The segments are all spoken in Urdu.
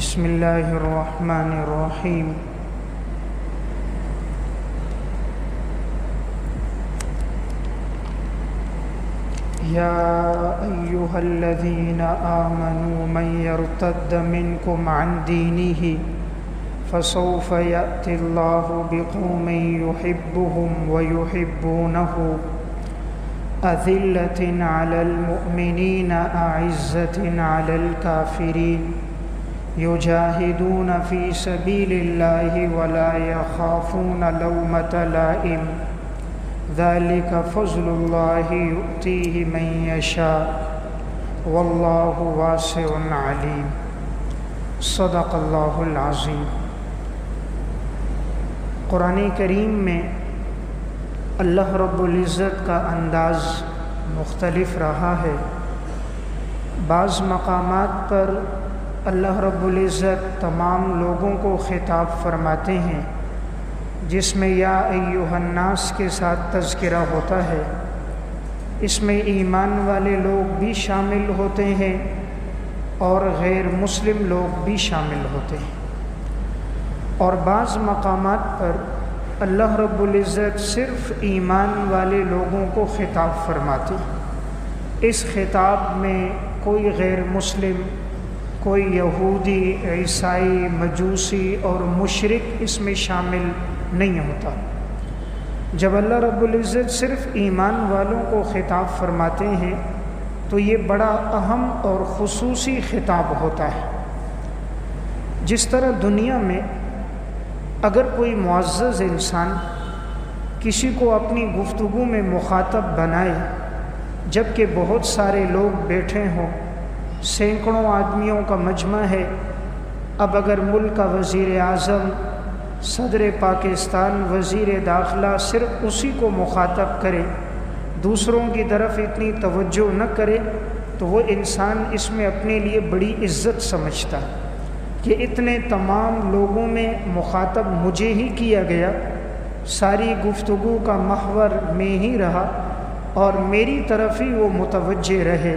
بسم اللہ الرحمن الرحیم۔ یا ایہا الذین آمنوا من یرتد منکم عن دینہ فسوف یأتی اللہ بقوم یحبهم ویحبونہ اذلۃ علی المؤمنین اعزۃ علی الکافرین یجاہدون فی سبیل اللہ ولا یخافون لومۃ لائم ذلک فضل اللہ یؤتیہ من یشاء واللہ واسع علیم۔ صدق اللہ العظیم۔ قرآن کریم میں اللہ رب العزت کا انداز مختلف رہا ہے۔ بعض مقامات پر اللہ رب العزت تمام لوگوں کو خطاب فرماتے ہیں، جس میں یا ایھا الناس کے ساتھ تذکرہ ہوتا ہے۔ اس میں ایمان والے لوگ بھی شامل ہوتے ہیں اور غیر مسلم لوگ بھی شامل ہوتے ہیں، اور بعض مقامات پر اللہ رب العزت صرف ایمان والے لوگوں کو خطاب فرماتے ہیں۔ اس خطاب میں کوئی غیر مسلم، کوئی یہودی، عیسائی، مجوسی اور مشرک اس میں شامل نہیں ہوتا۔ جب اللہ رب العزت صرف ایمان والوں کو خطاب فرماتے ہیں تو یہ بڑا اہم اور خصوصی خطاب ہوتا ہے۔ جس طرح دنیا میں اگر کوئی معزز انسان کسی کو اپنی گفتگو میں مخاطب بنائے، جبکہ بہت سارے لوگ بیٹھے ہوں، سینکڑوں آدمیوں کا مجمع ہے، اب اگر ملک کا وزیر اعظم، صدر پاکستان، وزیر داخلہ صرف اسی کو مخاطب کرے، دوسروں کی طرف اتنی توجہ نہ کرے، تو وہ انسان اس میں اپنے لیے بڑی عزت سمجھتا کہ اتنے تمام لوگوں میں مخاطب مجھے ہی کیا گیا، ساری گفتگو کا محور میں ہی رہا اور میری طرف ہی وہ متوجہ رہے،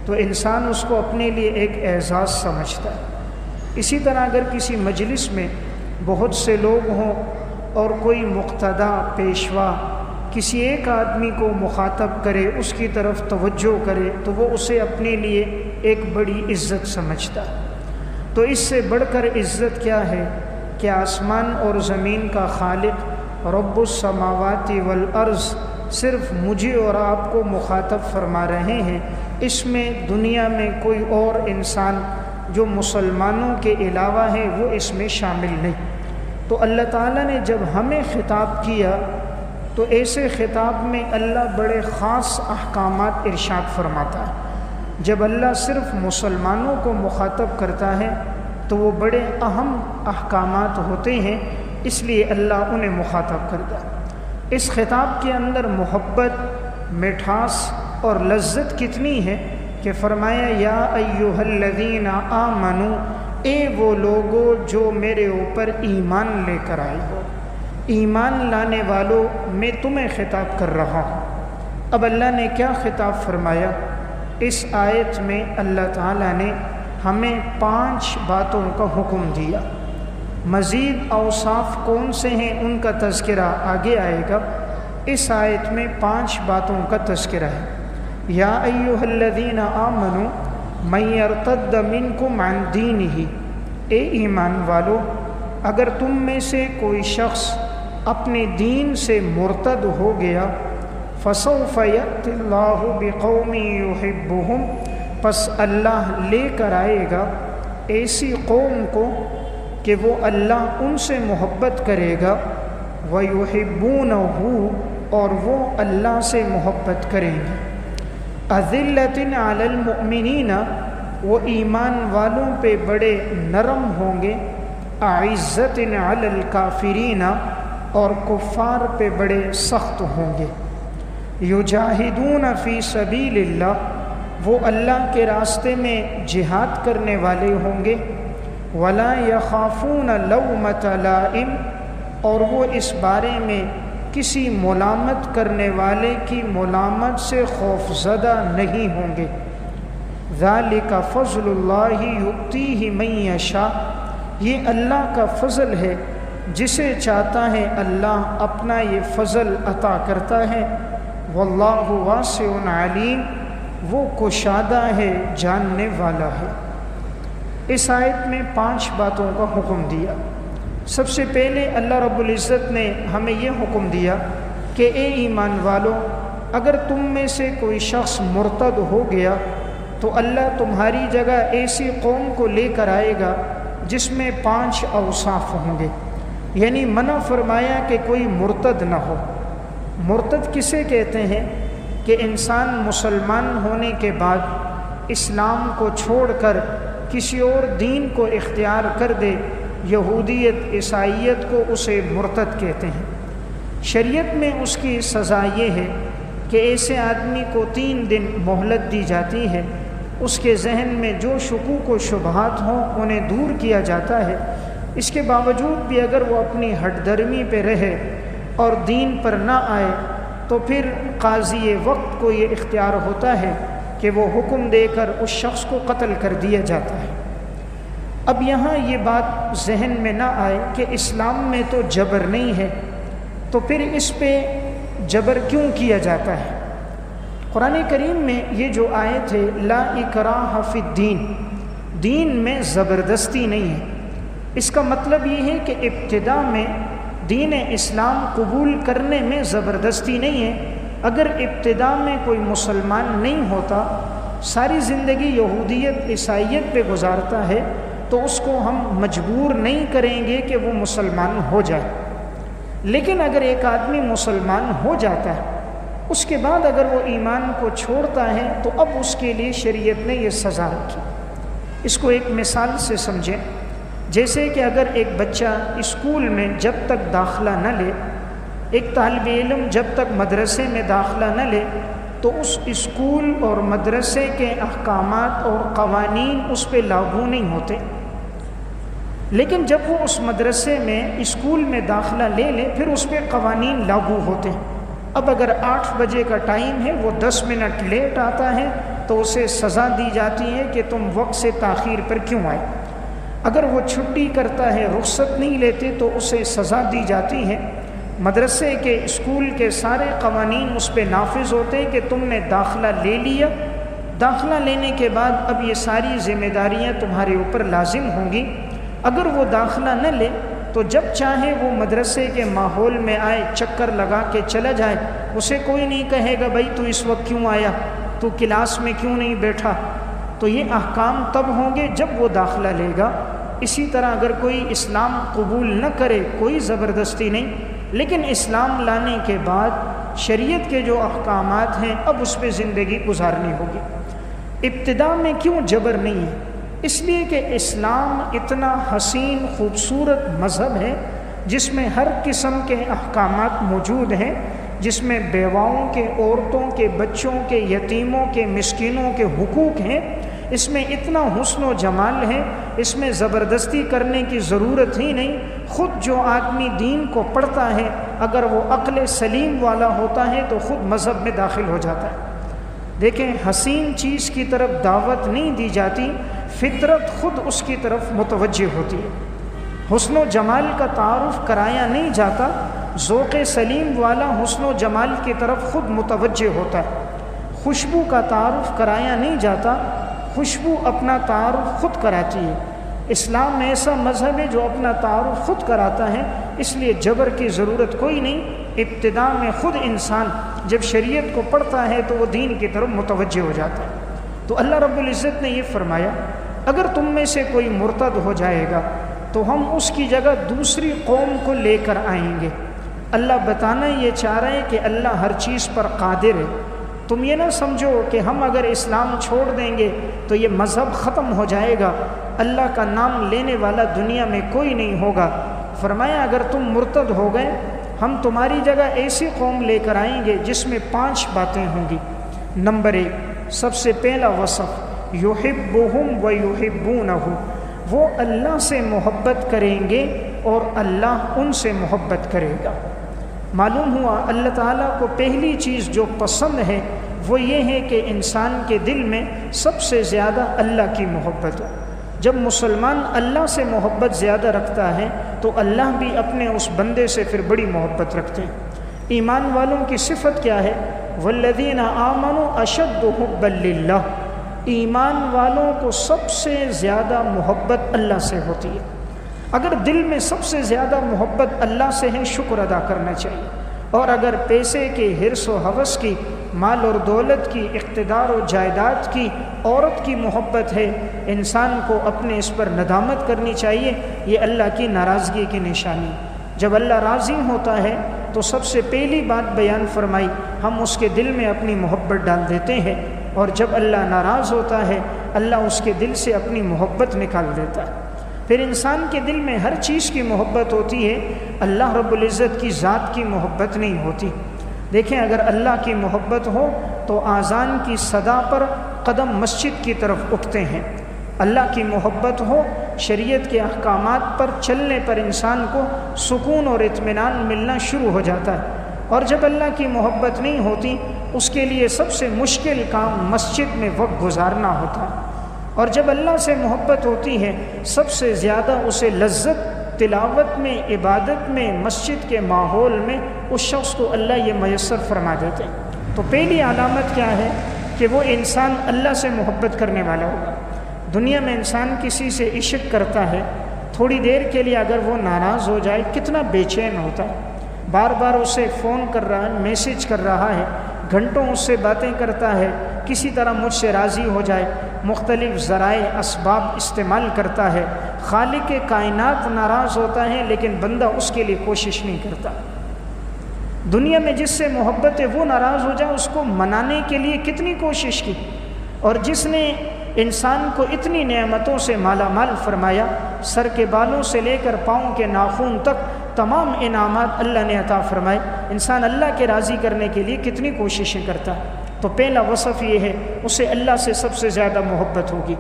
تو انسان اس کو اپنے لیے ایک اعزاز سمجھتا ہے۔ اسی طرح اگر کسی مجلس میں بہت سے لوگ ہوں اور کوئی مقتدی، پیشوا کسی ایک آدمی کو مخاطب کرے، اس کی طرف توجہ کرے، تو وہ اسے اپنے لیے ایک بڑی عزت سمجھتا ہے۔ تو اس سے بڑھ کر عزت کیا ہے کہ آسمان اور زمین کا خالق رب السماوات والارض صرف مجھے اور آپ کو مخاطب فرما رہے ہیں۔ اس میں دنیا میں کوئی اور انسان جو مسلمانوں کے علاوہ ہے وہ اس میں شامل نہیں۔ تو اللہ تعالیٰ نے جب ہمیں خطاب کیا تو ایسے خطاب میں اللہ بڑے خاص احکامات ارشاد فرماتا ہے۔ جب اللہ صرف مسلمانوں کو مخاطب کرتا ہے تو وہ بڑے اہم احکامات ہوتے ہیں، اس لیے اللہ انہیں مخاطب کرتا ہے۔ اس خطاب کے اندر محبت، مٹھاس اور لذت کتنی ہے کہ فرمایا یا ایھا الذین آمنوا، اے وہ لوگو جو میرے اوپر ایمان لے کر آئے ہو، ایمان لانے والوں میں تمہیں خطاب کر رہا ہوں۔ اب اللہ نے کیا خطاب فرمایا؟ اس آیت میں اللہ تعالیٰ نے ہمیں 5 باتوں کا حکم دیا۔ مزید اوصاف کون سے ہیں ان کا تذکرہ آگے آئے گا۔ اس آیت میں 5 باتوں کا تذکرہ ہے۔ یا ایھا الذین آمنوا من یرتد منکم عن دینہ، اے ایمان والو، اگر تم میں سے کوئی شخص اپنے دین سے مرتد ہو گیا، فسوف یأتی اللہ بقوم یحبهم، پس اللہ لے کر آئے گا ایسی قوم کو کہ وہ اللہ ان سے محبت کرے گا، وَيُحِبُّونَهُ، اور وہ اللہ سے محبت کریں گے۔ أَذِلَّةٍ عَلَى الْمُؤْمِنِينَ، وہ ایمان والوں پہ بڑے نرم ہوں گے، أَعِزَّةٍ عَلَى الْكَافِرِينَ، اور کفار پہ بڑے سخت ہوں گے۔ يُجَاهِدُونَ فِي سَبِيلِ اللَّهِ، وہ اللہ کے راستے میں جہاد کرنے والے ہوں گے، وَلَا يَخَافُونَ لَوْمَةَ لَائِمٍ، اور وہ اس بارے میں کسی ملامت کرنے والے کی ملامت سے خوف زدہ نہیں ہوں گے۔ ذالک فضل اللہ یؤتیہ من یشاء، یہ اللہ کا فضل ہے، جسے چاہتا ہے اللہ اپنا یہ فضل عطا کرتا ہے۔ واللہ واسع علیم، وہ کشادہ ہے، جاننے والا ہے۔ اس آیت میں 5 باتوں کا حکم دیا۔ سب سے پہلے اللہ رب العزت نے ہمیں یہ حکم دیا کہ اے ایمان والو، اگر تم میں سے کوئی شخص مرتد ہو گیا تو اللہ تمہاری جگہ ایسی قوم کو لے کر آئے گا جس میں 5 اوصاف ہوں گے، یعنی منع فرمایا کہ کوئی مرتد نہ ہو۔ مرتد کسے کہتے ہیں؟ کہ انسان مسلمان ہونے کے بعد اسلام کو چھوڑ کر کسی اور دین کو اختیار کر دے، یہودیت عیسائیت کو اسے مرتد کہتے ہیں۔ شریعت میں اس کی سزا یہ ہے کہ ایسے آدمی کو 3 دن مہلت دی جاتی ہے، اس کے ذہن میں جو شکوک و شبہات ہوں انہیں دور کیا جاتا ہے۔ اس کے باوجود بھی اگر وہ اپنی ہٹ درمی پہ رہے اور دین پر نہ آئے تو پھر قاضی وقت کو یہ اختیار ہوتا ہے کہ وہ حکم دے کر اس شخص کو قتل کر دیا جاتا ہے۔ اب یہاں یہ بات ذہن میں نہ آئے کہ اسلام میں تو جبر نہیں ہے، تو پھر اس پہ جبر کیوں کیا جاتا ہے؟ قرآن کریم میں یہ جو آیت ہے لا اکراہ فی الدین، دین میں زبردستی نہیں ہے، اس کا مطلب یہ ہے کہ ابتدا میں دین اسلام قبول کرنے میں زبردستی نہیں ہے۔ اگر ابتدا میں کوئی مسلمان نہیں ہوتا، ساری زندگی یہودیت عیسائیت پہ گزارتا ہے، تو اس کو ہم مجبور نہیں کریں گے کہ وہ مسلمان ہو جائے۔ لیکن اگر ایک آدمی مسلمان ہو جاتا ہے، اس کے بعد اگر وہ ایمان کو چھوڑتا ہے تو اب اس کے لیے شریعت نے یہ سزا رکھی۔ اس کو ایک مثال سے سمجھیں، جیسے کہ اگر ایک بچہ اسکول میں جب تک داخلہ نہ لے، ایک طالب علم جب تک مدرسے میں داخلہ نہ لے تو اس اسکول اور مدرسے کے احکامات اور قوانین اس پہ لاگو نہیں ہوتے۔ لیکن جب وہ اس مدرسے میں اسکول میں داخلہ لے لے پھر اس پہ قوانین لاگو ہوتے ہیں۔ اب اگر 8 بجے کا ٹائم ہے، وہ 10 منٹ لیٹ آتا ہے تو اسے سزا دی جاتی ہے کہ تم وقت سے تاخیر پر کیوں آئے۔ اگر وہ چھٹی کرتا ہے، رخصت نہیں لیتے، تو اسے سزا دی جاتی ہے۔ مدرسے کے اسکول کے سارے قوانین اس پہ نافذ ہوتے ہیں کہ تم نے داخلہ لے لیا، داخلہ لینے کے بعد اب یہ ساری ذمہ داریاں تمہارے اوپر لازم ہوں گی۔ اگر وہ داخلہ نہ لے تو جب چاہے وہ مدرسے کے ماحول میں آئے، چکر لگا کے چلا جائے، اسے کوئی نہیں کہے گا بھائی تو اس وقت کیوں آیا، تو کلاس میں کیوں نہیں بیٹھا۔ تو یہ احکام تب ہوں گے جب وہ داخلہ لے گا۔ اسی طرح اگر کوئی اسلام قبول نہ کرے، کوئی زبردستی نہیں، لیکن اسلام لانے کے بعد شریعت کے جو احکامات ہیں اب اس پہ زندگی گزارنی ہوگی۔ ابتدا میں کیوں جبر نہیں ہے؟ اس لیے کہ اسلام اتنا حسین خوبصورت مذہب ہے جس میں ہر قسم کے احکامات موجود ہیں، جس میں بیواؤں کے، عورتوں کے، بچوں کے، یتیموں کے، مسکینوں کے حقوق ہیں۔ اس میں اتنا حسن و جمال ہے، اس میں زبردستی کرنے کی ضرورت ہی نہیں۔ خود جو آدمی دین کو پڑھتا ہے اگر وہ عقل سلیم والا ہوتا ہے تو خود مذہب میں داخل ہو جاتا ہے۔ دیکھیں، حسین چیز کی طرف دعوت نہیں دی جاتی، فطرت خود اس کی طرف متوجہ ہوتی ہے۔ حسن و جمال کا تعارف کرایا نہیں جاتا، ذوق سلیم والا حسن و جمال کی طرف خود متوجہ ہوتا ہے۔ خوشبو کا تعارف کرایا نہیں جاتا، خوشبو اپنا تعارف خود کراتی ہے۔ اسلام ایسا مذہب ہے جو اپنا تعارف خود کراتا ہے، اس لیے جبر کی ضرورت کوئی نہیں۔ ابتدا میں خود انسان جب شریعت کو پڑھتا ہے تو وہ دین کی طرف متوجہ ہو جاتا ہے۔ تو اللہ رب العزت نے یہ فرمایا اگر تم میں سے کوئی مرتد ہو جائے گا تو ہم اس کی جگہ دوسری قوم کو لے کر آئیں گے۔ اللہ بتانا یہ چاہ رہے ہیں کہ اللہ ہر چیز پر قادر ہے۔ تم یہ نہ سمجھو کہ ہم اگر اسلام چھوڑ دیں گے تو یہ مذہب ختم ہو جائے گا، اللہ کا نام لینے والا دنیا میں کوئی نہیں ہوگا۔ فرمایا اگر تم مرتد ہو گئے ہم تمہاری جگہ ایسی قوم لے کر آئیں گے جس میں 5 باتیں ہوں گی۔ نمبر 1، سب سے پہلا وصف، یحبہم ویحبونہ، وہ اللہ سے محبت کریں گے اور اللہ ان سے محبت کرے گا۔ معلوم ہوا اللہ تعالیٰ کو پہلی چیز جو پسند ہے وہ یہ ہے کہ انسان کے دل میں سب سے زیادہ اللہ کی محبت ہو۔ جب مسلمان اللہ سے محبت زیادہ رکھتا ہے تو اللہ بھی اپنے اس بندے سے پھر بڑی محبت رکھتے ہیں۔ ایمان والوں کی صفت کیا ہے؟ والذین آمنوا اشد حبا للہ، ایمان والوں کو سب سے زیادہ محبت اللہ سے ہوتی ہے۔ اگر دل میں سب سے زیادہ محبت اللہ سے ہے، شکر ادا کرنا چاہیے، اور اگر پیسے کے حرص و ہوس کی، مال اور دولت کی، اقتدار و جائیداد کی، عورت کی محبت ہے، انسان کو اپنے اس پر ندامت کرنی چاہیے، یہ اللہ کی ناراضگی کی نشانی۔ جب اللہ راضی ہوتا ہے تو سب سے پہلی بات بیان فرمائی، ہم اس کے دل میں اپنی محبت ڈال دیتے ہیں، اور جب اللہ ناراض ہوتا ہے اللہ اس کے دل سے اپنی محبت نکال دیتا ہے۔ پھر انسان کے دل میں ہر چیز کی محبت ہوتی ہے، اللہ رب العزت کی ذات کی محبت نہیں ہوتی۔ دیکھیں، اگر اللہ کی محبت ہو تو آذان کی صدا پر قدم مسجد کی طرف اٹھتے ہیں، اللہ کی محبت ہو شریعت کے احکامات پر چلنے پر انسان کو سکون اور اطمینان ملنا شروع ہو جاتا ہے۔ اور جب اللہ کی محبت نہیں ہوتی اس کے لیے سب سے مشکل کام مسجد میں وقت گزارنا ہوتا ہے، اور جب اللہ سے محبت ہوتی ہے سب سے زیادہ اسے لذت تلاوت میں، عبادت میں، مسجد کے ماحول میں اس شخص کو اللہ یہ میسر فرما دیتے ہیں۔ تو پہلی علامت کیا ہے کہ وہ انسان اللہ سے محبت کرنے والا ہوگا۔ دنیا میں انسان کسی سے عشق کرتا ہے، تھوڑی دیر کے لیے اگر وہ ناراض ہو جائے کتنا بے چین ہوتا ہے، بار بار اسے فون کر رہا ہے، میسیج کر رہا ہے، گھنٹوں اس سے باتیں کرتا ہے، کسی طرح مجھ سے راضی ہو جائے، مختلف ذرائع اسباب استعمال کرتا ہے۔ خالق کائنات ناراض ہوتا ہے لیکن بندہ اس کے لیے کوشش نہیں کرتا۔ دنیا میں جس سے محبت ہے وہ ناراض ہو جائے، اس کو منانے کے لیے کتنی کوشش کی، اور جس نے انسان کو اتنی نعمتوں سے مالا مال فرمایا، سر کے بالوں سے لے کر پاؤں کے ناخن تک تمام انعامات اللہ نے عطا فرمائے، انسان اللہ کے راضی کرنے کے لیے کتنی کوششیں کرتا ہے۔ تو پہلا وصف یہ ہے اسے اللہ سے سب سے زیادہ محبت ہوگی۔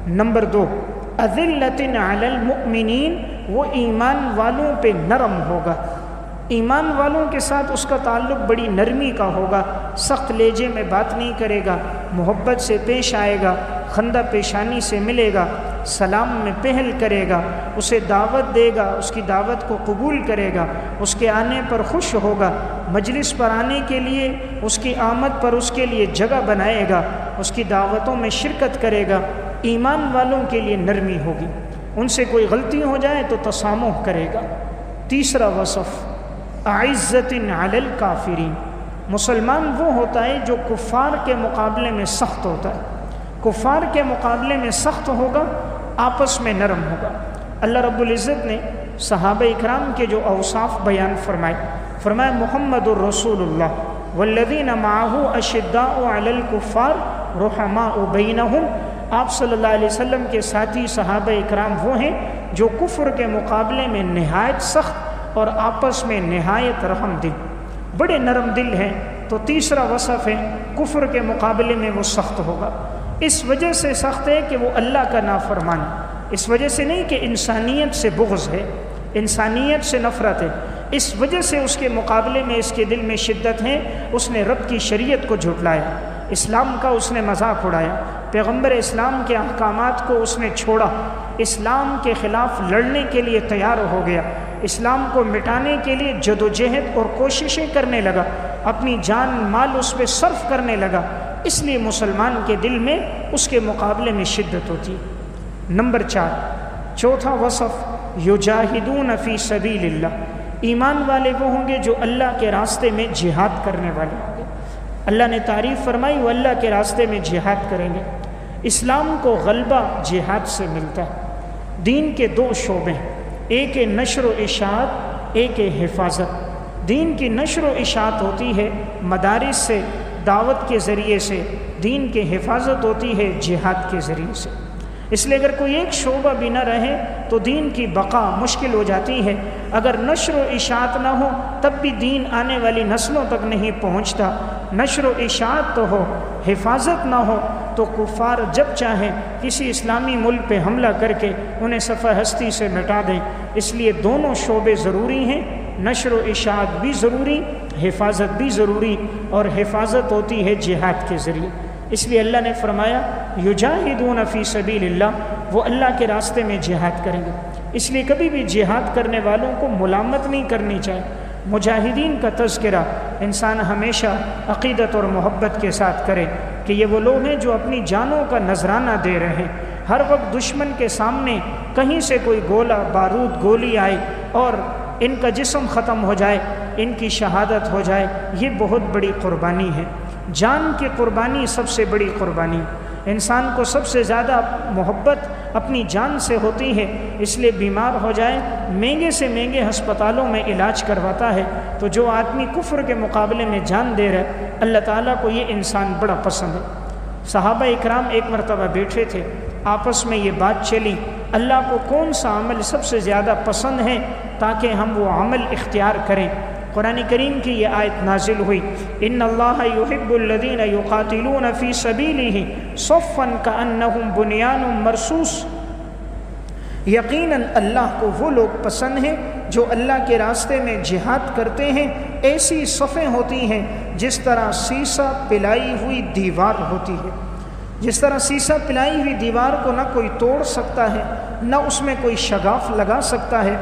نمبر 2، اذلۃ علی المؤمنین، وہ ایمان والوں پہ نرم ہوگا، ایمان والوں کے ساتھ اس کا تعلق بڑی نرمی کا ہوگا، سخت لہجے میں بات نہیں کرے گا، محبت سے پیش آئے گا، خندہ پیشانی سے ملے گا، سلام میں پہل کرے گا، اسے دعوت دے گا، اس کی دعوت کو قبول کرے گا، اس کے آنے پر خوش ہوگا، مجلس پر آنے کے لیے اس کی آمد پر اس کے لیے جگہ بنائے گا، اس کی دعوتوں میں شرکت کرے گا۔ ایمان والوں کے لیے نرمی ہوگی، ان سے کوئی غلطی ہو جائے تو تسامح کرے گا۔ تیسرا وصف، اعزۃ علی الکافرین، مسلمان وہ ہوتا ہے جو کفار کے مقابلے میں سخت ہوتا ہے، کفار کے مقابلے میں سخت ہوگا، آپس میں نرم ہوگا۔ اللہ رب العزت نے صحابہ اکرام کے جو اوصاف بیان فرمائے محمد الرسول اللہ والذین معہ اشداء علی الکفار رحماء بینہم، آپ صلی اللہ علیہ وسلم کے ساتھی صحابہ اکرام وہ ہیں جو کفر کے مقابلے میں نہایت سخت اور آپس میں نہایت رحم دل، بڑے نرم دل ہیں۔ تو تیسرا وصف ہے کفر کے مقابلے میں وہ سخت ہوگا، اس وجہ سے سخت ہے کہ وہ اللہ کا نافرمان، اس وجہ سے نہیں کہ انسانیت سے بغض ہے، انسانیت سے نفرت ہے، اس وجہ سے اس کے مقابلے میں اس کے دل میں شدت ہے، اس نے رب کی شریعت کو جھٹلایا، اسلام کا اس نے مذاق اڑایا، پیغمبر اسلام کے احکامات کو اس نے چھوڑا، اسلام کے خلاف لڑنے کے لیے تیار ہو گیا، اسلام کو مٹانے کے لیے جدوجہد اور کوششیں کرنے لگا، اپنی جان مال اس پہ صرف کرنے لگا، اس لیے مسلمان کے دل میں اس کے مقابلے میں شدت ہوتی ہے۔ نمبر 4، چوتھا وصف، یجاہدون فی سبیل اللہ، ایمان والے وہ ہوں گے جو اللہ کے راستے میں جہاد کرنے والے ہوں گے۔ اللہ نے تعریف فرمائی وہ اللہ کے راستے میں جہاد کریں گے۔ اسلام کو غلبہ جہاد سے ملتا ہے۔ دین کے 2 شعبے ہیں، ایک ہے نشر و اشاعت، ایک ہے حفاظت۔ دین کی نشر و اشاعت ہوتی ہے مدارس سے، دعوت کے ذریعے سے، دین کی حفاظت ہوتی ہے جہاد کے ذریعے سے۔ اس لیے اگر کوئی ایک شعبہ بھی نہ رہے تو دین کی بقا مشکل ہو جاتی ہے۔ اگر نشر و اشاعت نہ ہو تب بھی دین آنے والی نسلوں تک نہیں پہنچتا۔ نشر و اشاعت تو ہو، حفاظت نہ ہو تو کفار جب چاہیں کسی اسلامی ملک پہ حملہ کر کے انہیں صفحہ ہستی سے مٹا دیں۔ اس لیے دونوں شعبے ضروری ہیں، نشر و اشاعت بھی ضروری، حفاظت بھی ضروری، اور حفاظت ہوتی ہے جہاد کے ذریعے۔ اس لیے اللہ نے فرمایا یجاہدون فی سبیل اللہ، وہ اللہ کے راستے میں جہاد کریں گے۔ اس لیے کبھی بھی جہاد کرنے والوں کو ملامت نہیں کرنی چاہیے۔ مجاہدین کا تذکرہ انسان ہمیشہ عقیدت اور محبت کے ساتھ کرے کہ یہ وہ لوگ ہیں جو اپنی جانوں کا نذرانہ دے رہے ہیں۔ ہر وقت دشمن کے سامنے کہیں سے کوئی گولہ بارود گولی آئے اور ان کا جسم ختم ہو جائے، ان کی شہادت ہو جائے، یہ بہت بڑی قربانی ہے۔ جان کی قربانی سب سے بڑی قربانی، انسان کو سب سے زیادہ محبت اپنی جان سے ہوتی ہے، اس لیے بیمار ہو جائے مہنگے سے مہنگے ہسپتالوں میں علاج کرواتا ہے، تو جو آدمی کفر کے مقابلے میں جان دے رہا ہے اللہ تعالیٰ کو یہ انسان بڑا پسند ہے۔ صحابہ اکرام ایک مرتبہ بیٹھے تھے، آپس میں یہ بات چلی اللہ کو کون سا عمل سب سے زیادہ پسند ہے تاکہ ہم وہ عمل اختیار کریں۔ قرآن کریم کی یہ آیت نازل ہوئی ان اللہ یحب الذین یقاتلون فی سبیلہ صفا کأنہم بنیان مرصوص، یقیناً اللہ کو وہ لوگ پسند ہیں جو اللہ کے راستے میں جہاد کرتے ہیں، ایسی صفیں ہوتی ہیں جس طرح سیسہ پلائی ہوئی دیوار ہوتی ہے۔ جس طرح سیسہ پلائی ہوئی دیوار کو نہ کوئی توڑ سکتا ہے نہ اس میں کوئی شگاف لگا سکتا ہے،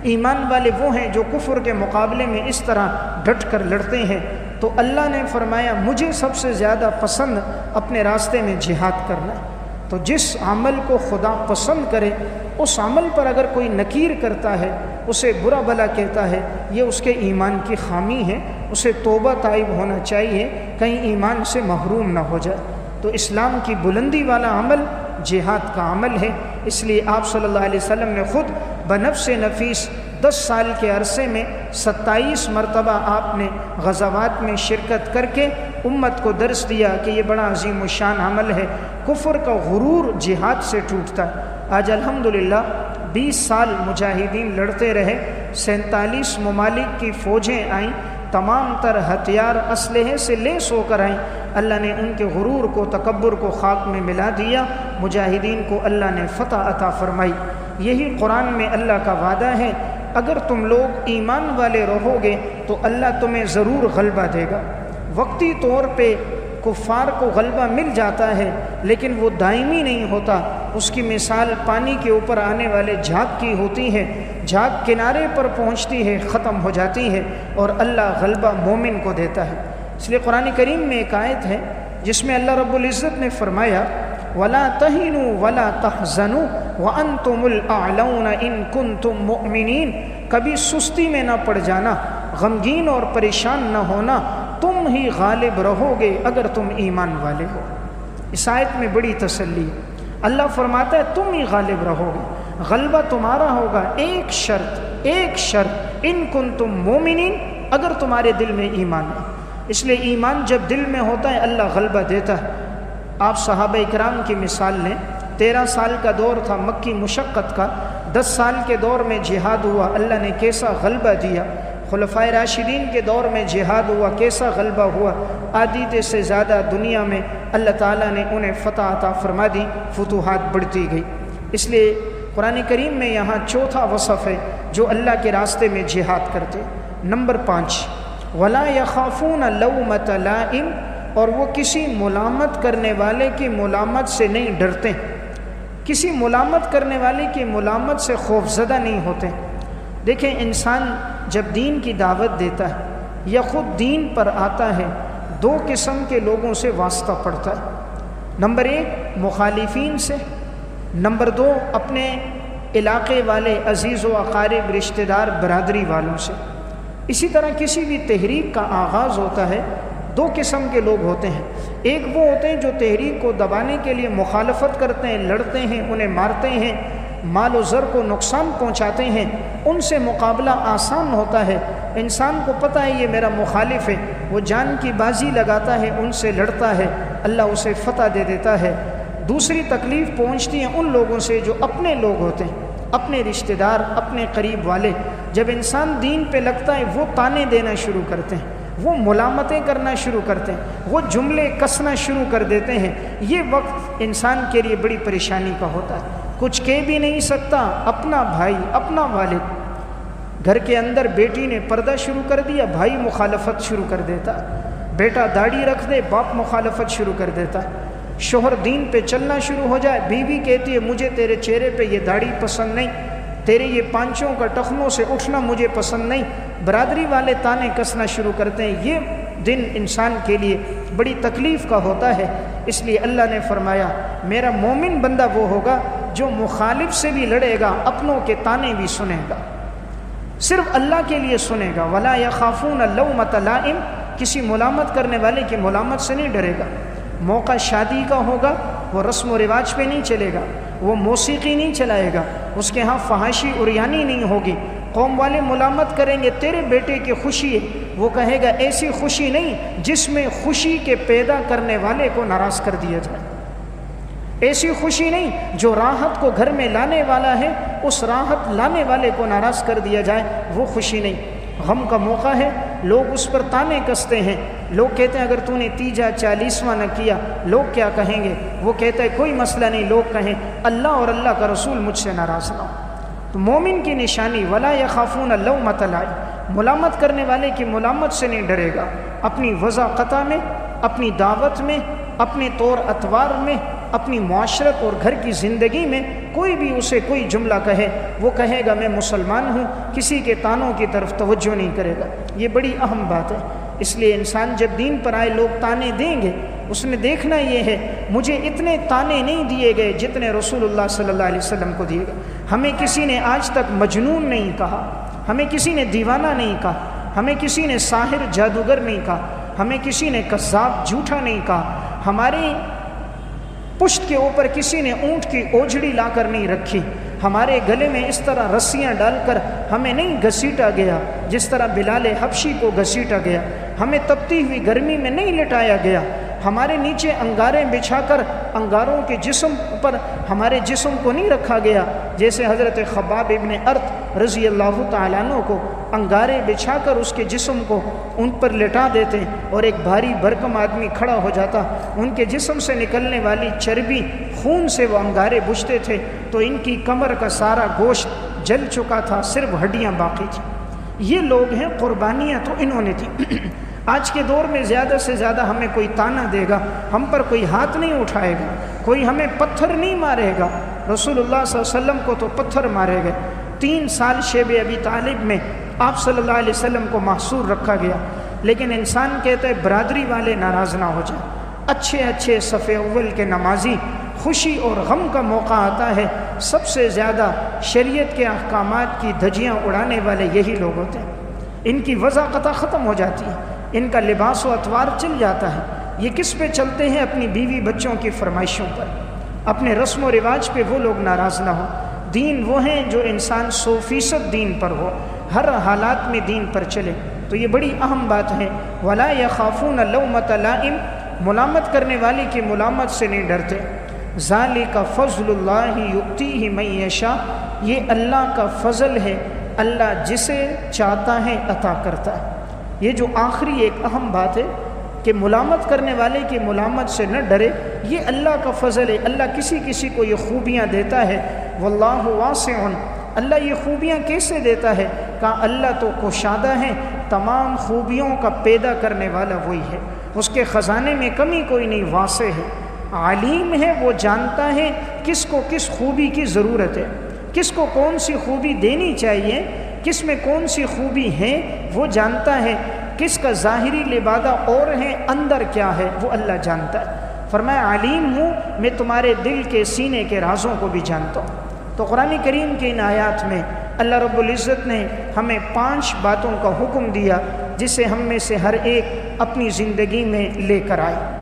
ایمان والے وہ ہیں جو کفر کے مقابلے میں اس طرح ڈٹ کر لڑتے ہیں۔ تو اللہ نے فرمایا مجھے سب سے زیادہ پسند اپنے راستے میں جہاد کرنا ہے۔ تو جس عمل کو خدا پسند کرے اس عمل پر اگر کوئی نکیر کرتا ہے، اسے برا بھلا کہتا ہے، یہ اس کے ایمان کی خامی ہے، اسے توبہ تائب ہونا چاہیے کہیں ایمان سے محروم نہ ہو جائے۔ تو اسلام کی بلندی والا عمل جہاد کا عمل ہے، اس لیے آپ صلی اللہ علیہ وسلم نے خود بنفس نفیس 10 سال کے عرصے میں 27 مرتبہ آپ نے غزوات میں شرکت کر کے امت کو درس دیا کہ یہ بڑا عظیم الشان عمل ہے۔ کفر کا غرور جہاد سے ٹوٹتا ہے۔ آج الحمدللہ 20 سال مجاہدین لڑتے رہے، 47 ممالک کی فوجیں آئیں، تمام تر ہتھیار اسلحے سے لیس ہو کر آئیں، اللہ نے ان کے غرور کو تکبر کو خاک میں ملا دیا، مجاہدین کو اللہ نے فتح عطا فرمائی۔ یہی قرآن میں اللہ کا وعدہ ہے اگر تم لوگ ایمان والے رہو گے تو اللہ تمہیں ضرور غلبہ دے گا۔ وقتی طور پہ کفار کو غلبہ مل جاتا ہے لیکن وہ دائمی نہیں ہوتا، اس کی مثال پانی کے اوپر آنے والے جھاگ کی ہوتی ہے، جھاگ کنارے پر پہنچتی ہے ختم ہو جاتی ہے، اور اللہ غلبہ مومن کو دیتا ہے۔ اس لیے قرآن کریم میں ایک آیت ہے جس میں اللہ رب العزت نے فرمایا وَلَا تَهِنُوا وَلَا تَحْزَنُوا وَأَنْتُمُ الْأَعْلَوْنَ إِن كُنتُم مُؤْمِنِينَ، کبھی سستی میں نہ پڑ جانا، غمگین اور پریشان نہ ہونا، تم ہی غالب رہو گے اگر تم ایمان والے ہو۔ اس آیت میں بڑی تسلی ہے، اللہ فرماتا ہے تم ہی غالب رہو گے، غلبہ تمہارا ہوگا، ایک شرط ان کنتم مومنین، اگر تمہارے دل میں ایمان ہے۔ اس لیے ایمان جب دل میں ہوتا ہے اللہ غلبہ دیتا ہے۔ آپ صحابہ اکرام کی مثال لیں، 13 سال کا دور تھا مکی مشقت کا، 10 سال کے دور میں جہاد ہوا، اللہ نے کیسا غلبہ دیا۔ خلفائے راشدین کے دور میں جہاد ہوا، کیسا غلبہ ہوا، آدھی سے زیادہ دنیا میں اللہ تعالیٰ نے انہیں فتح عطا فرما دی، فتوحات بڑھتی گئی۔ اس لیے قرآن کریم میں یہاں چوتھا وصف ہے جو اللہ کے راستے میں جہاد کرتے۔ نمبر 5 وَلَا يَخَافُونَ لَوْمَةَ لَائِمٍ، اور وہ کسی ملامت کرنے والے کی ملامت سے نہیں ڈرتے، کسی ملامت کرنے والے کی ملامت سے خوف زدہ نہیں ہوتے۔ دیکھیں انسان جب دین کی دعوت دیتا ہے یا خود دین پر آتا ہے، 2 قسم کے لوگوں سے واسطہ پڑتا ہے۔ نمبر 1 مخالفین سے، نمبر 2 اپنے علاقے والے عزیز و اقارب رشتہ دار برادری والوں سے۔ اسی طرح کسی بھی تحریک کا آغاز ہوتا ہے، 2 قسم کے لوگ ہوتے ہیں، ایک وہ ہوتے ہیں جو تحریک کو دبانے کے لیے مخالفت کرتے ہیں، لڑتے ہیں، انہیں مارتے ہیں، مال و زر کو نقصان پہنچاتے ہیں، ان سے مقابلہ آسان ہوتا ہے، انسان کو پتہ ہے یہ میرا مخالف ہے، وہ جان کی بازی لگاتا ہے، ان سے لڑتا ہے، اللہ اسے فتح دے دیتا ہے۔ دوسری تکلیف پہنچتی ہیں ان لوگوں سے جو اپنے لوگ ہوتے ہیں، اپنے رشتہ دار، اپنے قریب والے۔ جب انسان دین پہ لگتا ہے وہ تانے دینا شروع کرتے ہیں، وہ ملامتیں کرنا شروع کرتے ہیں، وہ جملے کسنا شروع کر دیتے ہیں۔ یہ وقت انسان کے لیے بڑی پریشانی کا ہوتا ہے، کچھ کہہ بھی نہیں سکتا، اپنا بھائی، اپنا والد، گھر کے اندر بیٹی نے پردہ شروع کر دیا، بھائی مخالفت شروع کر دیتا، بیٹا داڑھی رکھ دے، باپ مخالفت شروع کر دیتا، شوہر دین پہ چلنا شروع ہو جائے، بیوی کہتی ہے مجھے تیرے چہرے پہ یہ داڑھی پسند نہیں، تیرے یہ پانچوں کا ٹخنوں سے اٹھنا مجھے پسند نہیں، برادری والے تانے کسنا شروع کرتے ہیں۔ یہ دن انسان کے لیے بڑی تکلیف کا ہوتا ہے۔ اس لیے اللہ نے فرمایا میرا مومن بندہ وہ ہوگا جو مخالف سے بھی لڑے گا، اپنوں کے تانے بھی سنے گا، صرف اللہ کے لیے سنے گا۔ وَلَا يَخَافُونَ لَوْمَةَ لَائِمٍ، کسی ملامت کرنے والے کی ملامت سے نہیں ڈرے گا۔ موقع شادی کا ہوگا، وہ رسم و رواج پہ نہیں چلے گا، وہ موسیقی نہیں چلائے گا، اس کے ہاں فحاشی عریانی نہیں ہوگی۔ قوم والے ملامت کریں گے تیرے بیٹے کی خوشی ہے، وہ کہے گا ایسی خوشی نہیں جس میں خوشی کے پیدا کرنے والے کو ناراض کر دیا جائے، ایسی خوشی نہیں جو راحت کو گھر میں لانے والا ہے اس راحت لانے والے کو ناراض کر دیا جائے، وہ خوشی نہیں۔ غم کا موقع ہے، لوگ اس پر تانے کستے ہیں، لوگ کہتے ہیں اگر تو نے 30 40واں نہ کیا لوگ کیا کہیں گے، وہ کہتا ہے کوئی مسئلہ نہیں، لوگ کہیں اللہ اور اللہ کا رسول مجھ سے ناراض نہ ہو۔ تو مومن کی نشانی ولا یخافون لومۃ لائم، ملامت کرنے والے کی ملامت سے نہیں ڈرے گا، اپنی وضاقتہ میں، اپنی دعوت میں، اپنے طور اطوار میں، اپنی معاشرت اور گھر کی زندگی میں کوئی بھی اسے کوئی جملہ کہے وہ کہے گا میں مسلمان ہوں، کسی کے تانوں کی طرف توجہ نہیں کرے گا۔ یہ بڑی اہم بات ہے۔ اس لیے انسان جب دین پر آئے لوگ تانے دیں گے، اس نے دیکھنا یہ ہے مجھے اتنے تانے نہیں دیے گئے جتنے رسول اللہ صلی اللہ علیہ وسلم کو دیے گئے۔ ہمیں کسی نے آج تک مجنون نہیں کہا، ہمیں کسی نے دیوانہ نہیں کہا، ہمیں کسی نے ساحر جادوگر نہیں کہا، ہمیں کسی نے کذاب جھوٹا نہیں کہا، ہماری پشت کے اوپر کسی نے اونٹ کی اوجھڑی لا کر نہیں رکھی، ہمارے گلے میں اس طرح رسیاں ڈال کر ہمیں نہیں گھسیٹا گیا جس طرح بلال حبشی کو گھسیٹا گیا، ہمیں تپتی ہوئی گرمی میں نہیں لٹایا گیا، ہمارے نیچے انگاریں بچھا کر انگاروں کے جسم پر ہمارے جسم کو نہیں رکھا گیا، جیسے حضرت خباب ابن ارت رضی اللہ تعالیٰ عنہ کو انگارے بچھا کر اس کے جسم کو ان پر لٹا دیتے اور ایک بھاری بھرکم آدمی کھڑا ہو جاتا، ان کے جسم سے نکلنے والی چربی خون سے وہ انگارے بجھتے تھے تو ان کی کمر کا سارا گوشت جل چکا تھا، صرف ہڈیاں باقی تھیں۔ یہ لوگ ہیں، قربانیاں تو انہوں نے دی۔ آج کے دور میں زیادہ سے زیادہ ہمیں کوئی تانا دے گا، ہم پر کوئی ہاتھ نہیں اٹھائے گا، کوئی ہمیں پتھر نہیں مارے گا۔ رسول اللہ صلی اللہ علیہ وسلم کو تو پتھر مارے گئے، 3 سال شیب ابی طالب میں آپ صلی اللہ علیہ وسلم کو محصور رکھا گیا، لیکن انسان کہتا ہے برادری والے ناراض نہ ہو جائیں۔ اچھے اچھے صف اول کے نمازی، خوشی اور غم کا موقع آتا ہے سب سے زیادہ شریعت کے احکامات کی دھجیاں اڑانے والے یہی لوگ ہوتے ہیں، ان کی وضاقتہ ختم ہو جاتی ہے، ان کا لباس و اطوار چل جاتا ہے۔ یہ کس پہ چلتے ہیں؟ اپنی بیوی بچوں کی فرمائشوں پر، اپنے رسم و رواج پہ وہ لوگ ناراض نہ ہوں۔ دین وہ ہیں جو انسان 100% دین پر ہو، ہر حالات میں دین پر چلے، تو یہ بڑی اہم بات ہے۔ وَلَا يَخَافُونَ لَوْمَةَ لَائِمٍ، ملامت کرنے والے کی ملامت سے نہیں ڈرتے۔ ذَلِكَ فَضْلُ اللَّهِ يُؤْتِيهِ مَن يَشَاءُ، یہ اللہ کا فضل ہے، اللہ جسے چاہتا ہے عطا کرتا ہے۔ یہ جو آخری ایک اہم بات ہے کہ ملامت کرنے والے کی ملامت سے نہ ڈرے، یہ اللہ کا فضل ہے۔ اللہ کسی کسی کو یہ خوبیاں دیتا ہے، واللہ واسع، اللہ یہ خوبیاں کیسے دیتا ہے؟ کہا اللہ تو کشادہ ہے، تمام خوبیوں کا پیدا کرنے والا وہی ہے، اس کے خزانے میں کمی کوئی نہیں، واسع ہے، علیم ہے، وہ جانتا ہے کس کو کس خوبی کی ضرورت ہے، کس کو کون سی خوبی دینی چاہیے، کس میں کون سی خوبی ہے وہ جانتا ہے، کس کا ظاہری لبادہ اور ہے اندر کیا ہے وہ اللہ جانتا ہے۔ فرمایا علیم ہوں، میں تمہارے دل کے سینے کے رازوں کو بھی جانتا ہوں۔ تو قرآن کریم کے ان آیات میں اللہ رب العزت نے ہمیں 5 باتوں کا حکم دیا جسے ہم میں سے ہر ایک اپنی زندگی میں لے کر آئے۔